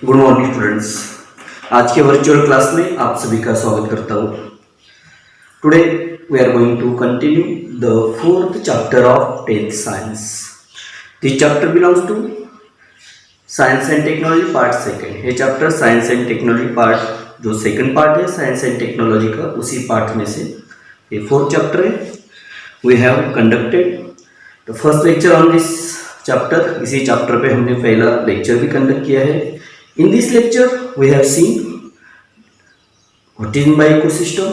Good morning students. आज के virtual class में आप सभी का स्वागत करता हूँ। Today we are going to continue the fourth chapter of 10th science. This chapter belongs to science and technology part second. ये chapter science and technology part जो सेकेंड पार्ट है साइंस एंड टेक्नोलॉजी का, उसी part में से ये fourth chapter है। We have conducted the first lecture on this chapter. इसी चैप्टर पे हमने पहला लेक्चर भी कंडक्ट किया है। In this lecture, we have seen what is meant by ecosystem,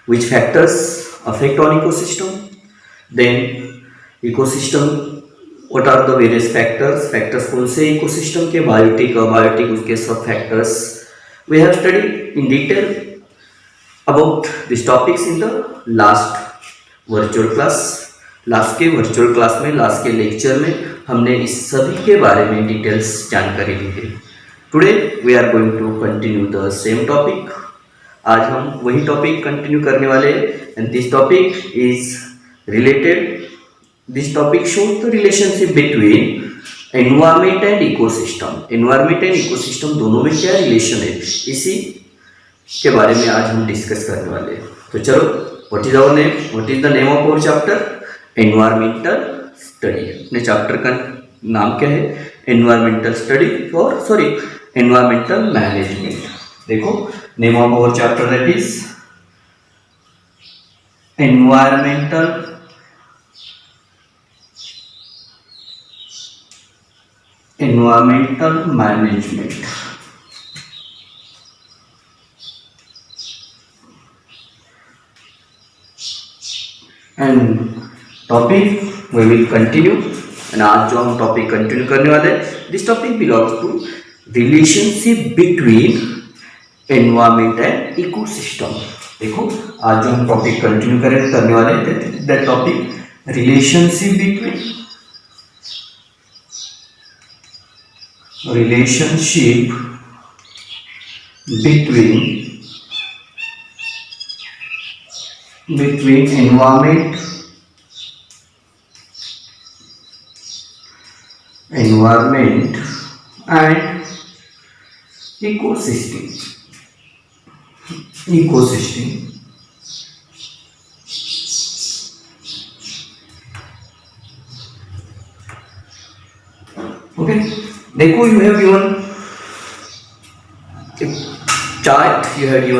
which factors affect on ecosystem, then ecosystem, what are the various factors कौन से ecosystem के, abiotic उसके सब factors. We have studied in detail about these topics in the last virtual class. Last के virtual class में, last के lecture में हमने इस सभी के बारे में डिटेल्स जानकारी ली थी। Today we are going to continue the same topic. आज हम वही टॉपिक कंटिन्यू करने वाले and this topic is related, this topic shows the relationship between environment and ecosystem. Environment and ecosystem दोनों में क्या रिलेशन है, इसी के बारे में आज हम डिस्कस करने वाले हैं। तो चलो, what is our name, what is the name of our chapter? Environmental study. अपने चैप्टर का नाम क्या है? एनवायरमेंटल स्टडी और एनवायरमेंटल मैनेजमेंट। देखो, name of our chapter that is environmental management. And topic we will continue. And आज जो हम टॉपिक कंटिन्यू करने वाले हैं, this topic belongs to relationship between environment and ecosystem. देखो, आज जो हम टॉपिक कंटिन्यू करने वाले हैं, that topic relationship between environment and ecosystem. Okay, देखो, you have given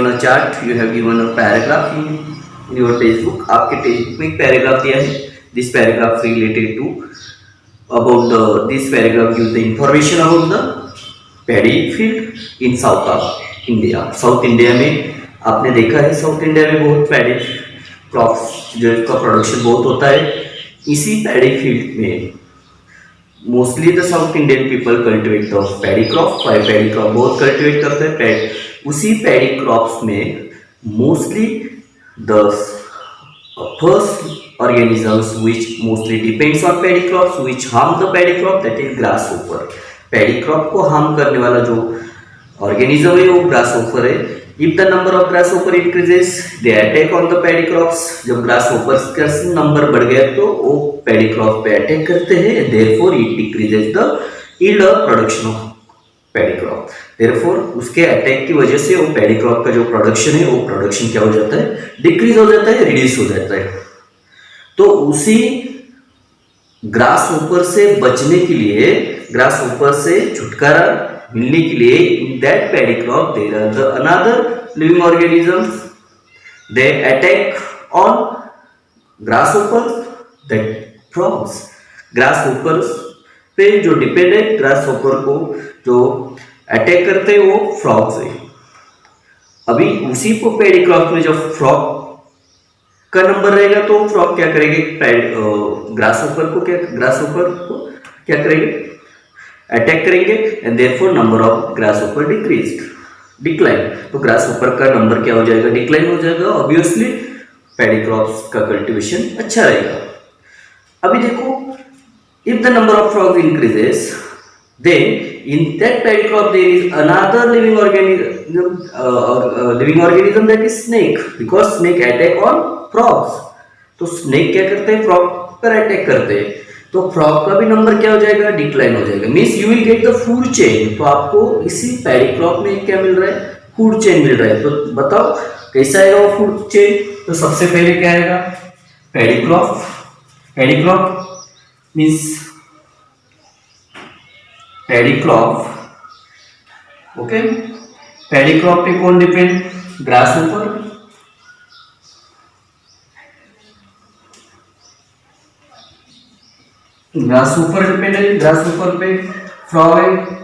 a chart, you have given a paragraph in your textbook. आपके text में एक पैराग्राफ दिया है। This paragraph related to this paragraph gives the information about the paddy field in South India. South India में आपने देखा है, south India में बहुत पैडी क्रॉप्स जो का प्रोडक्शन बहुत होता है। इसी पैडी फील्ड में mostly the south Indian people cultivate the paddy crop. Paddy crop बहुत कल्टिवेट करते हैं। उसी पैडी क्रॉप्स में mostly the first organisms which mostly depends on paddy crops which harm the paddy crop, that is grasshopper. Paddy crop को harm करने वाला जो organism है वो ग्रासहोपर है। If the number of grasshopper increases they attack on the paddy crops. जब grasshoppers का number बढ़ गया तो वो पैडी क्रॉप पे अटैक करते हैं। Therefore it decreases the yield of production of paddy crop. Therefore उसके अटैक की वजह से वो पैडी क्रॉप का जो प्रोडक्शन है वो प्रोडक्शन क्या हो जाता है, डिक्रीज हो जाता है, रिड्यूस हो जाता है। तो उसी ग्रासहोपर से बचने के लिए, ग्रासहोपर से छुटकारा मिलने के लिए, in that paddy crop there are the another living organisms, they attack on grasshoppers, that frogs. Grasshoppers पे जो डिपेंड है, ग्रासहोपर को जो अटैक करते हैं वो फ्रॉग्स है। अभी उसी को पैडी क्रॉप में जब फ्रॉग का नंबर रहेगा तो फ्रॉग क्या करेंगे, ग्रासहोपर को क्या करेंगे, अटैक करेंगे। And therefore number of grasshopper decline. तो ग्रासहोपर का नंबर क्या हो जाएगा, डिक्लाइन हो जाएगा। ऑब्वियसली पैडी क्रॉप्स का कल्टीवेशन अच्छा रहेगा। अभी देखो, if the number of frogs increases, then in that paddy crop there is another living organism that is snake, because snake attack on frogs. तो snake क्या करते हैं, frog पर अटैक करते हैं। तो फ्रॉग का भी नंबर क्या हो जाएगा, डिक्लाइन हो जाएगा। Means you will get the food chain. तो आपको इसी पैडी क्रॉप में क्या मिल रहा है, फूड चेन मिल रहा है। तो बताओ कैसा आएगा वो फूड चेन। तो सबसे पहले क्या आएगा, paddy crop. Paddy crop means paddy crop, okay. Paddy crop पे कौन depend, grasshopper. Grasshopper depend है, ग्रास ऊपर पे फ्रॉग है,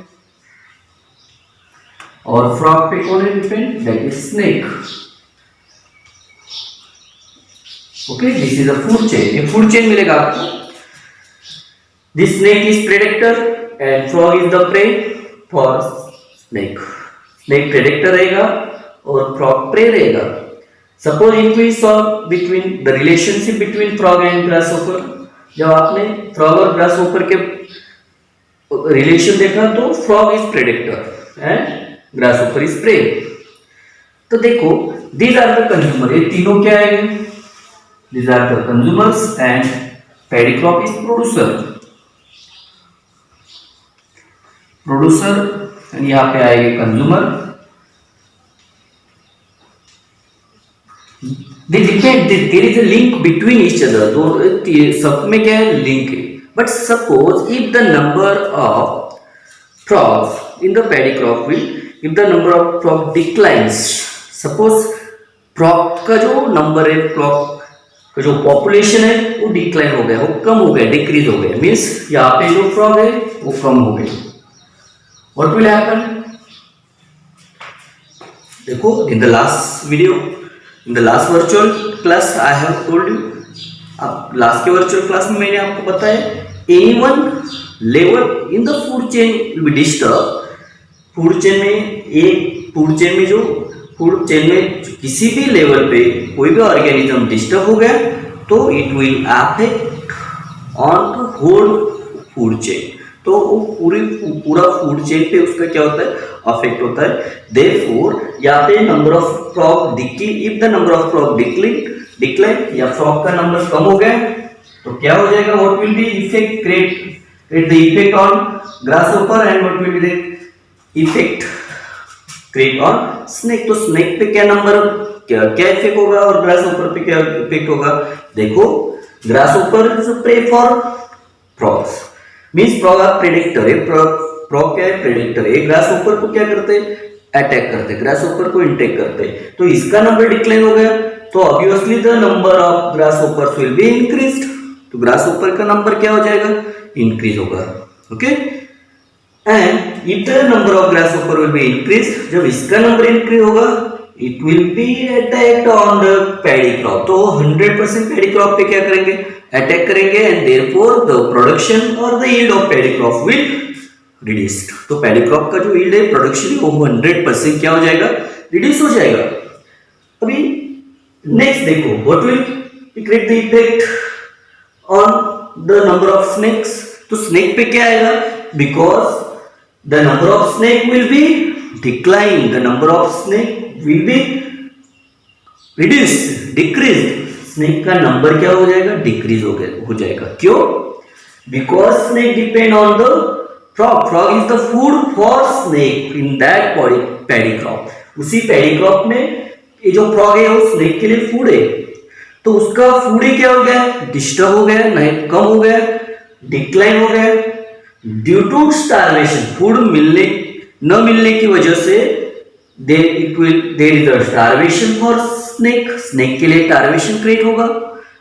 और फ्रॉग पे कौन है depend, that is snake. Okay, this is a food chain. ये फूड चेन मिलेगा आपको। This snake is predator and frog is the prey for snake. Snake predator रहेगा और फ्रॉग प्रे रहेगा। Suppose if we saw between the relationship between frog and grasshopper, जब आपने frog और grasshopper के रिलेशन देखा तो frog is predator and grasshopper is prey. तो देखो दीज आर द कंज्यूमर, ये तीनों क्या है, these are the consumers and paddy crop is producer. Producer and यहाँ पे आएंगे consumer. They depend, there is a link between each other. तो सब में क्या है, लिंक है। But suppose if the number of frogs in the paddy crop will, if the number of frog declines, suppose frog का जो number है, frog का जो पॉपुलेशन है वो डिक्लाइन हो गया, वो कम हो गया, डिक्रीज हो गया। मीन्स यहाँ पे जो फ्रॉग है वो कम हो गए। What will happen? देखो in the last video, in the last virtual class I have told you, अब लास्ट के वर्चुअल क्लास में मैंने आपको बताया anyone level in the food chain will be disturbed। Food chain में एक फूड चेन में जो फूड चेन में किसी भी लेवल पे कोई भी ऑर्गेनिज्म डिस्टर्ब हो गया तो it will affect on the whole food chain. तो वो पूरा फूड चेन पे उसका क्या होता है, अफेक्ट होता है। देयरफॉर यहाँ पे number of frog decrease, if the number of frog decline या फ्रॉग का नंबर कम हो गया तो क्या हो जाएगा, what will be effect, create the effect on grasshopper and what will be the effect create on snake. तो स्नेक पे क्या नंबर, क्या इफेक्ट होगा और ग्रासहोपर पे क्या इफेक्ट होगा। देखो grasshopper is a prey for frogs, means frog are predator है। फ्रॉग क्या है, प्रेडेक्टर है। ग्रासहोपर को क्या करते हैं, अटैक करते हैं, ग्रासहोपर को इंटेक करते हैं। तो इसका नंबर डिक्लाइन हो गया तो obviously the number of grasshoppers will be increased. तो ग्रासहोपर का नंबर क्या हो जाएगा, इंक्रीज होगा। Okay, and if the number of grasshopper will be increased, जब इसका नंबर इंक्रीज होगा it will be attacked on the paddy crop. तो 100% पैडी क्रॉप पे क्या करेंगे, अटैक करेंगे एंड देयरफॉर द प्रोडक्शन और the yield of paddy crop will reduced. तो पैडी क्रॉप का जो यील्ड है, प्रोडक्शन है, वो 100% क्या हो जाएगा, रिड्यूस हो जाएगा। अभी नेक्स्ट देखो, what will create the effect on the number of snakes. तो स्नेक पे क्या आएगा, because the number of snake will be decline, the number of snake will be reduce, decrease. Snake का नंबर क्या हो जाएगा, डिक्रीज हो जाएगा। क्यों, because snake depend on the frog. Frog is the food for snake in that paddy crop. उसी paddy crop में ये जो फ्रॉग है वो स्नेक के लिए फूड है। तो उसका फूड ही क्या हो गया, डिस्टर्ब हो गया, नहीं कम हो गया, डिक्लाइन हो गया ड्यू टू स्टारवेशन। फूड न मिलने की वजह से there is a starvation for snake. Snake के लिए स्टारवेशन क्रिएट होगा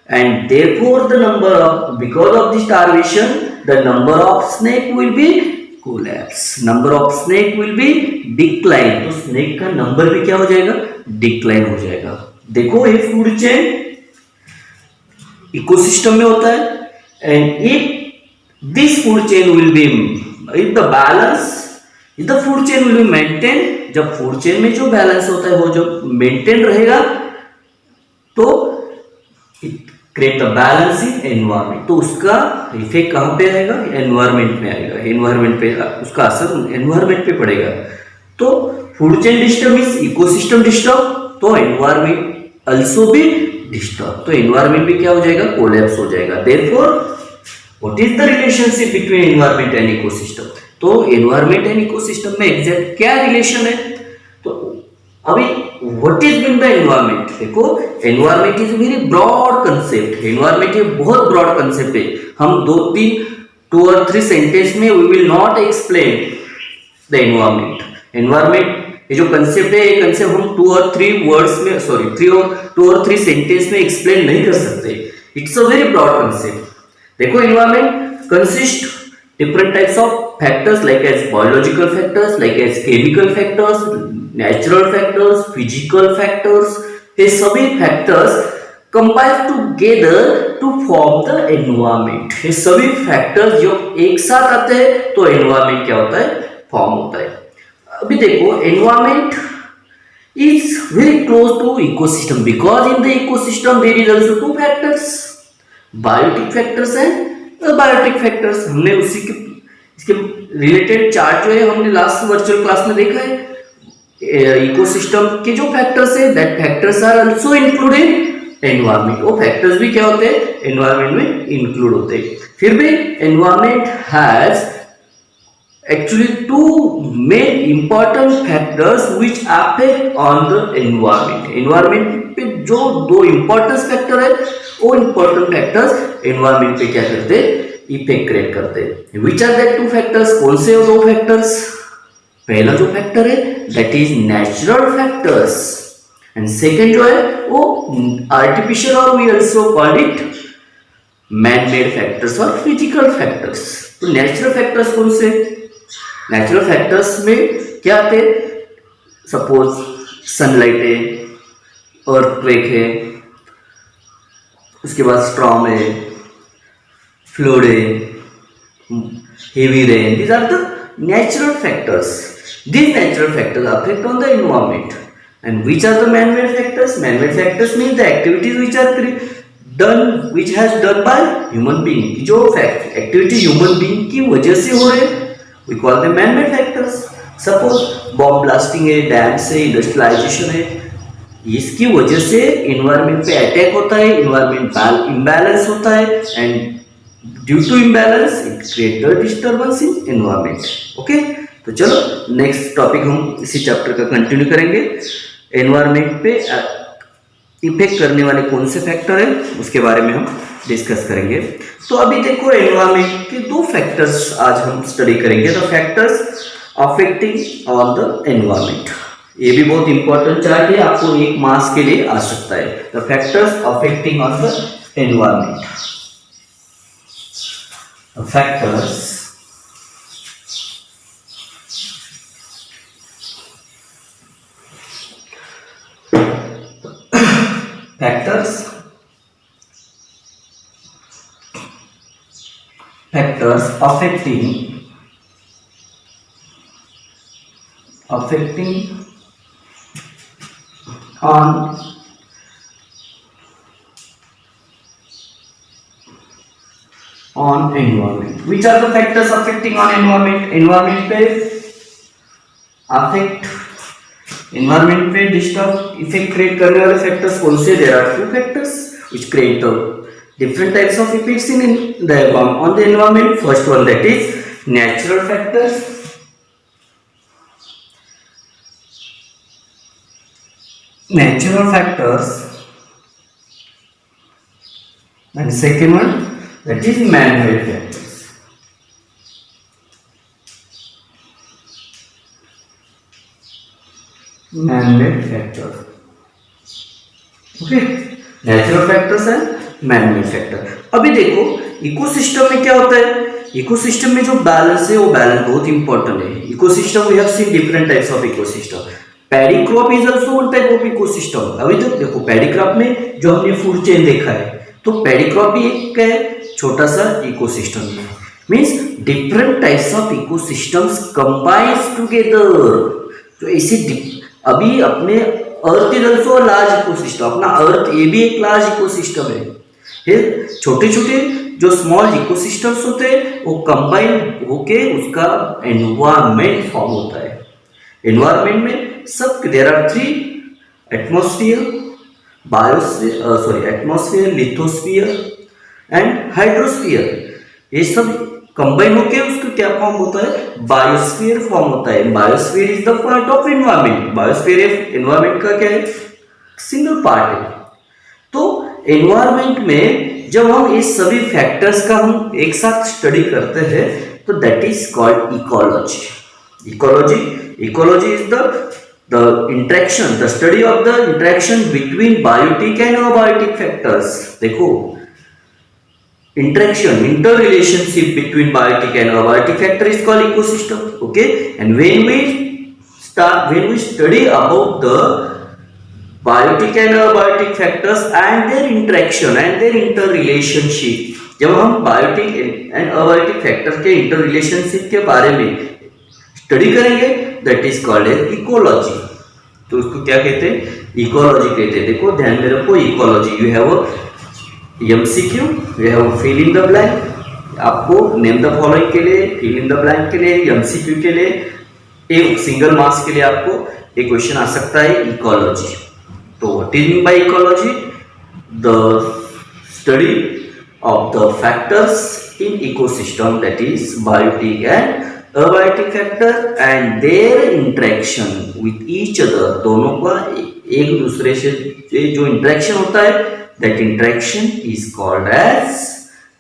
and therefore the number of, because of the starvation the number of snake will be collapse, number of snake will be decline. तो snake का number भी क्या हो जाएगा, decline हो जाएगा। देखो ये फूड चेन इकोसिस्टम में होता है and if this food chain will be, if the balance, if the food chain will be maintain, जब फूड चेन में जो बैलेंस होता है वो जब मेंटेन रहेगा तो it create the balance in environment. तो उसका इफेक्ट कहां पे आएगा, एनवायरमेंट में आएगा, एनवायरमेंट पे उसका असर एनवायरमेंट पे पड़ेगा। तो food chain disturb means ecosystem disturb, तो एनवायरमेंट आल्सो भी डिस्टर्ब। तो एनवायरमेंट भी क्या हो जाएगा, कोलैप्स हो जाएगा। Therefore what is the relationship between environment and ecosystem. तो एनवायरमेंट एंड इकोसिस्टम में एग्जैक्ट क्या रिलेशन है। तो अभी what is mean by environment, देखो environment is very broad concept. Environment ये बहुत ब्रॉड कंसेप्ट है। हम 2 or 3 सेंटेंस में we will not explain the environment. Environment ये जो कंसेप्ट है, ये कंसेप्ट हम 2 or 3 वर्ड्स में, सॉरी 2 or 3 सेंटेंस में एक्सप्लेन नहीं कर सकते। It's a very broad concept. देखो environment consist different types of factors like as biological factors, like as chemical factors, natural factors, physical factors. ये सभी factors combine together to form the environment. ये सभी factors जो एक साथ आते हैं तो एनवायरमेंट क्या होता है, फॉर्म होता है। अभी देखो environment is very close to ecosystem because in the ecosystem there is also 2 factors, biotic factors and abiotic factors. हमने उसी के इसके रिलेटेड चार्ट जो है हमने लास्ट वर्चुअल क्लास में देखा है। इकोसिस्टम के जो फैक्टर्स है that factors are also included environment. वो फैक्टर्स भी क्या होते हैं, एनवायरमेंट में इंक्लूड होते हैं। फिर भी environment has actually 2 main important factors which affect on the environment। environment पे जो 2 important factor है वो important factors environment पे क्या करते हैं, इफेक्ट क्रिएट करते हैं। which are that 2 factors, कौन से 2 factors। पहला जो फैक्टर है that is natural factors and second जो है वो artificial और we also call it man made factors और physical factors। तो नेचुरल फैक्टर्स कौन से, नेचुरल फैक्टर्स में क्या आते, सपोज सनलाइट है, अर्थक्वेक है, उसके बाद स्टॉर्म है, फ्लड है, heavy rain. These are the natural factors. These natural factors affect on the environment and which are the man made factors. Man made factors mean the activities which are done which has done by human being. जो activity human being की वजह से हो रहे we call them man-made factors। suppose bomb blasting है, dam से, industrialisation है, इसकी वजह से एनवायरमेंट पे अटैक होता है, एनवायरमेंट इम्बैलेंस होता है and due to imbalance it create the disturbance in environment. Okay, तो चलो नेक्स्ट टॉपिक हम इसी चैप्टर का कंटिन्यू करेंगे। एनवायरमेंट पे इफेक्ट करने वाले कौन से फैक्टर है उसके बारे में हम डिस्कस करेंगे। तो अभी देखो एनवायरमेंट के 2 फैक्टर्स आज हम स्टडी करेंगे, the factors affecting on the environment. ये भी बहुत इंपॉर्टेंट चार्ट है, आपको 1 मार्क्स के लिए आ सकता है। The factors affecting on the environment. Factors factors affecting on environment। which are the factors affecting on environment। environment पे affect, environment पे disturb effect create करने वाले factors कौन से। there are 2 factors which create the different types of effects in the on the environment। first one that is natural factors, and second one that is man-made factors। man-made factors, okay, natural factors and man-made factor. अभी देखो ecosystem में क्या होता है, ecosystem में जो balance है वो बैलेंस बहुत इंपॉर्टेंट है। Ecosystem we have seen different types of ecosystem. Paddy crop is also one type of ecosystem. अभी तो देखो पैडी क्रॉप में जो हमने फूड चेन देखा है, तो पैडी क्रॉप भी एक है छोटा सा इकोसिस्टम है। Means different types of ecosystems combines together. तो ऐसे अभी अपने earth is also large ecosystem, अपना अर्थ ये भी एक लार्ज इकोसिस्टम है। छोटे छोटे जो स्मॉल इकोसिस्टम्स होते हैं वो कंबाइन होके उसका एनवायरमेंट फॉर्म होता है। एनवायरमेंट में सब there are 3 atmosphere, biosphere, atmosphere, lithosphere and hydrosphere. ये सब कंबाइन होके उसका क्या फॉर्म होता है, बायोस्फीयर फॉर्म होता है। Biosphere is the part of environment. Biosphere environment का क्या है, सिंगल पार्ट है। तो एनवायरमेंट में जब हम इस सभी फैक्टर्स का हम एक साथ स्टडी करते हैं तो that is called ecology. Ecology is the interaction, the study of the interaction between biotic and abiotic factors. देखो, interaction, interrelationship between biotic and abiotic factor is called ecosystem. Okay, and when we study about the biotic and abiotic factors and their interaction and their interrelationship, जब हम biotic and abiotic factor के interrelationship के बारे में study करेंगे that is called as ecology. तो उसको क्या कहते हैं, इकोलॉजी कहते हैं। देखो ध्यान में रखो, ecology you have MCQ, we have fill in the blank, आपको नेम द फॉलोइंग के लिए, फिल इन द ब्लैंक के लिए, MCQ के लिए, एक सिंगल मार्क्स के लिए आपको एक क्वेश्चन आ सकता है इकोलॉजी। तो what is mean by ecology, the study of the factors in ecosystem that is biotic and abiotic factor and their interaction with each other. दोनों का एक दूसरे से जो इंटरेक्शन होता है that interaction is called as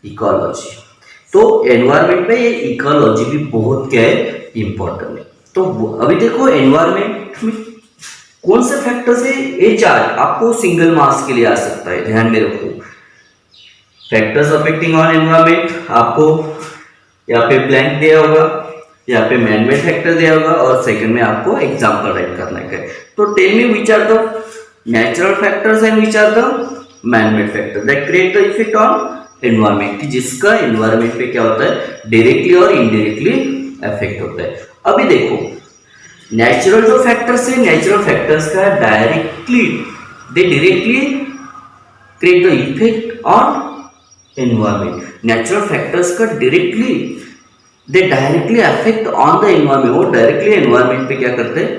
ecology। तो environment में ये इकोलॉजी भी बहुत क्या है, इंपॉर्टेंट है। तो अभी देखो एनवायरमेंट में कौन से फैक्टर्स है, ये चार आपको सिंगल मार्क्स के लिए आ सकता है, ध्यान में रखो। फैक्टर्स अफेक्टिंग ऑन एनवायरमेंट, आपको यहाँ पे ब्लैंक दिया होगा, यहाँ पे मैनमेड फैक्टर दिया होगा और सेकंड में आपको एग्जांपल राइट करना है। तो tell me which are the natural factors and which are the manmade factor that create the effect on environment, कि जिसका एनवायरमेंट पे क्या होता है, डायरेक्टली और इनडायरेक्टली इफेक्ट होता है। अभी देखो नेचुरल जो फैक्टर्स है, नेचुरल फैक्टर्स का directly create the effect on environment. Natural factors का directly affect on the environment, वो डायरेक्टली एनवायरमेंट पे क्या करते हैं,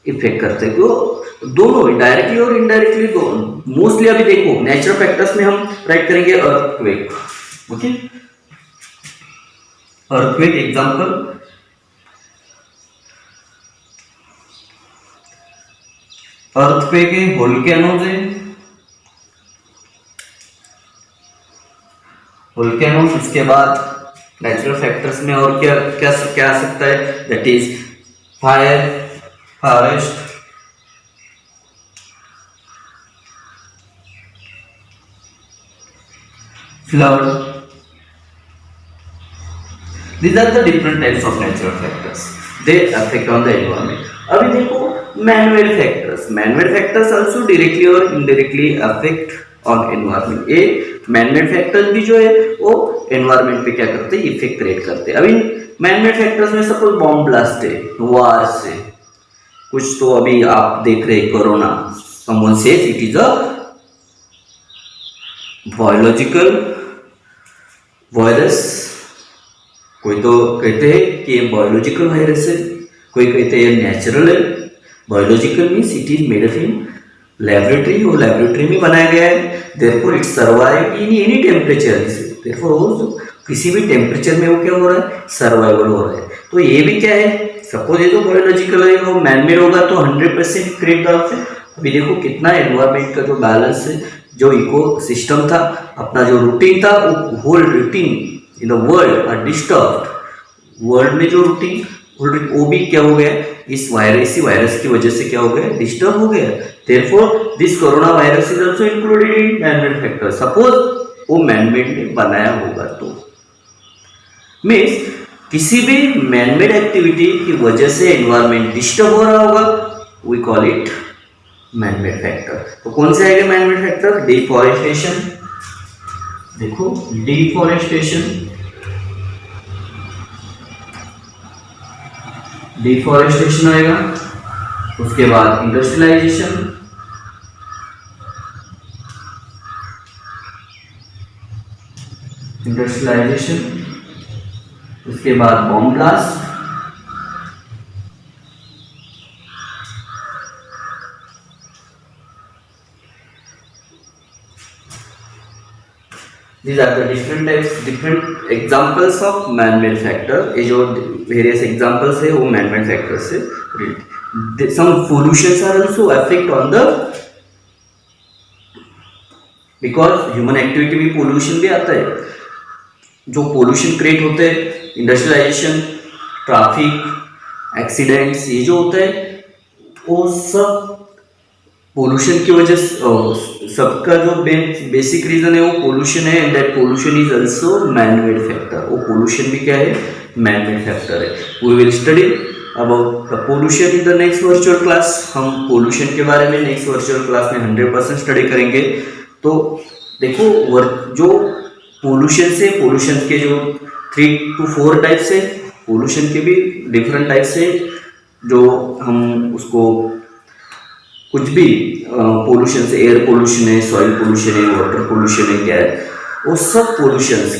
इफेक्ट करते हैं। तो दोनों डायरेक्टली और इनडायरेक्टली दोनों। मोस्टली अभी देखो नेचुरल फैक्टर्स में हम राइट करेंगे earthquake. Okay, earthquake example, earthquake है, वोल्केनोज है, वोल्केनोज। उसके बाद नेचुरल फैक्टर्स में और क्या क्या क्या आ सकता है, that is fire, forest, flood. These are the different types of natural factors. They affect on the environment. अभी देखो man-made factors. Man-made factors also directly और indirectly affect on environment. ये man-made factors भी जो है वो environment पे क्या करते हैं, इफेक्ट क्रिएट करते हैं। अभी man-made factors में सपोज बॉम्ब ब्लास्ट है, वार से कुछ, तो अभी आप देख रहे हैं corona, someone says it is a biological virus, कोई तो कहते हैं कि ये बायोलॉजिकल वायरस है, कोई कहते हैं ये नेचुरल है। Biological means it is made in laboratory, वो लेबोरेटरी में बनाया गया है, therefore it survive in any temperature, therefore वो किसी भी टेम्परेचर में वो क्या हो रहा है, सर्वाइवल हो रहा है। तो ये भी क्या है, सपोज ये तो बायोलॉजिकल है, वो मैनमेड होगा तो 100% क्रिएट करते हैं। अभी देखो कितना एनवायरमेंट का जो बैलेंस है, जो इको सिस्टम था, अपना जो रूटीन था, वो whole routine in the world are disturbed. World में जो रूटीन वो भी क्या हो गया, इस वायरस की वजह से क्या हो गया, डिस्टर्ब हो गया। Therefore this corona virus is also included in manmade factor. Suppose वो मैनमेड ने बनाया होगा तो मीन्स किसी भी मैनमेड एक्टिविटी की वजह से एनवायरमेंट डिस्टर्ब हो रहा होगा, we call it manmade factor. तो कौन से आएगा मैनमेड फैक्टर, डिफॉरेस्टेशन। देखो डिफॉरेस्टेशन आएगा, उसके बाद इंडस्ट्रियलाइजेशन, उसके बाद bomb blast, These are the different examples of man-made factor. ये जो various examples है वो man-made factors से related. Some pollutions are also affect on the, because human activity में pollution भी आता है. जो pollution create होते हैं, industrialization, traffic, accidents, ये जो होता है वो सब पोल्यूशन की वजह से, सबका जो बेसिक रीजन है वो पोल्यूशन है, and that pollution is also man made factor. वो पोल्यूशन भी क्या है, मैन मेड फैक्टर है. We will study about the pollution in the next virtual class. हम पोल्यूशन के बारे में नेक्स्ट वर्चुअल क्लास में 100% स्टडी करेंगे. तो देखो जो पोल्यूशन से, पोल्यूशन के जो 3 to 4 टाइप्स है, पोल्यूशन के भी डिफरेंट टाइप्स है. जो हम उसको कुछ भी पोल्यूशन से, एयर पोल्यूशन है, सॉइल पोल्यूशन है, वाटर पोल्यूशन है, क्या है, वो सब पोल्यूशंस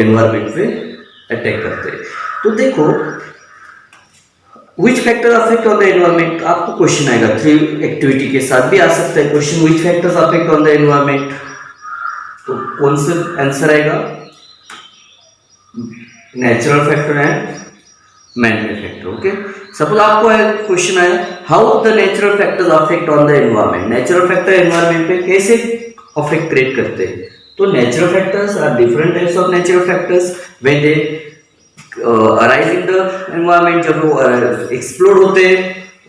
एनवायरमेंट पे अटैक करते हैं. तो देखो which factor affect on the environment, आपको क्वेश्चन आएगा 3 एक्टिविटी के साथ भी आ सकता है question, which factors affect on the environment. तो कौन सा आंसर आएगा, natural factor and man-made factor. Okay, suppose आपको क्वेश्चन आया how the natural factors affect on the environment. Natural factor environment पे कैसे अफेक्ट क्रिएट करते हैं. तो natural factors are different types of natural factors when they arise in the environment. जब वो explode होते हैं,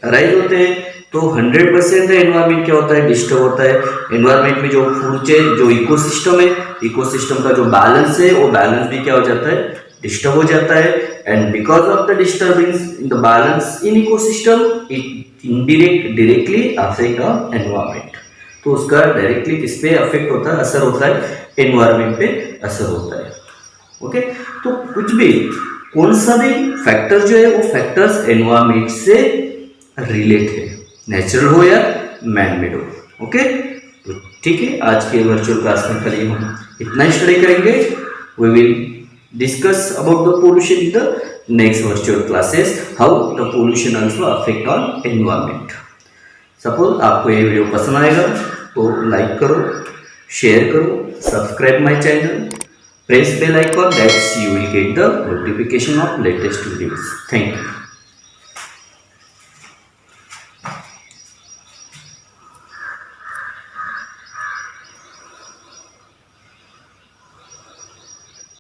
अराइज होते हैं, तो 100% द एनवायरमेंट क्या होता है, डिस्टर्ब होता है. एनवायरमेंट में जो फूड चेन, जो इकोसिस्टम है, इकोसिस्टम का जो बैलेंस है, वो बैलेंस भी क्या हो जाता है, डिस्टर्ब हो जाता है. And because of the disturbance in the balance in ecosystem, it directly affect on environment. तो उसका डायरेक्टली किस पे अफेक्ट होता है, असर होता है, एनवायरमेंट पे असर होता है. ओके, तो कुछ भी, कौन सा भी फैक्टर जो है वो फैक्टर्स एनवायरमेंट से रिलेट है, नेचुरल हो या मैन मेड हो. ओके, तो ठीक है, आज के वर्चुअल क्लास में खाली हम इतना ही स्टडी करेंगे. We will discuss about the pollution in the next virtual classes, how the pollution also affect on environment. Suppose आपको ये वीडियो पसंद आएगा तो लाइक करो, शेयर करो, subscribe my channel, press bell icon, that's you will get the notification of latest videos. Thank you.